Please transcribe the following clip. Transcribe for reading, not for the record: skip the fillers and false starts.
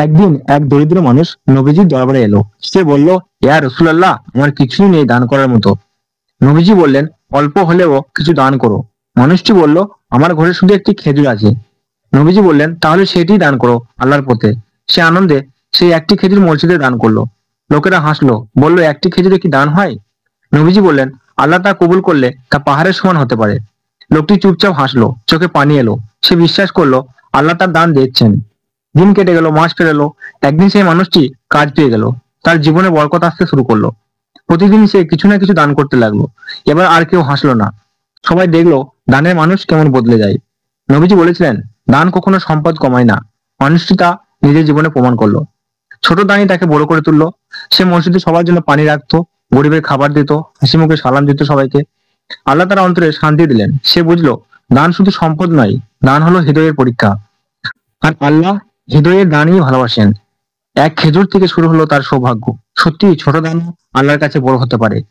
একদিন এক দরিদ্র মানুষ নবীজির দরবারে এলো। সে বলল, ইয়া রাসূলুল্লাহ, আমার কিছুই নেই দান করার মতো। নবীজি বললেন, অল্প হলেও কিছু দান করো। মানুষটি বলল, আমার ঘরে শুধু একটি খেজুর আছে। নবীজি বললেন, তাহলে সেটি দান করো আল্লাহর পথে। সে আনন্দে সেই একটি খেজুর মসজিদে দান করলো। লোকেরা হাসলো, বলল, একটি খেজুরে কি দান হয়? নবীজি বললেন, আল্লাহ তা কবুল করলে তা পাহাড়ের সমান হতে পারে। লোকটি চুপচাপ হাসলো, চোখে পানি এলো। সে বিশ্বাস করলো আল্লাহ তার দান দেখছেন। দিন কেটে গেল, মাস পেরোলো। একদিন সেই মানুষটি কাজ পেয়ে গেল। তার জীবনে বরকত আসতে শুরু করলো। প্রতিদিন সে কিছু না কিছু দান করতে লাগলো। এবার আর কেউ হাসলো না। সবাই দেখলো দানের মানুষ কেমন বদলে যায়। নবীজি বলেছিলেন, দান কখনো সম্পদ কমায় না। মানুষটি তা নিজের জীবনে প্রমাণ করলো। ছোট দানই তাকে বড় করে তুললো। সে মসজিদে সবার জন্য পানি রাখতো, গরিবের খাবার দিত, হাসি মুখে সালাম দিত সবাইকে। আল্লাহ তার অন্তরে শান্তি দিলেন। সে বুঝলো দান শুধু সম্পদ নয়, দান হলো হৃদয়ের পরীক্ষা। আর আল্লাহ হৃদয়ের দানই ভালোবাসেন। এক খেজুর থেকে শুরু হলো তার সৌভাগ্য। সত্যি ছোট দান আল্লাহর কাছে বড় হতে পারে।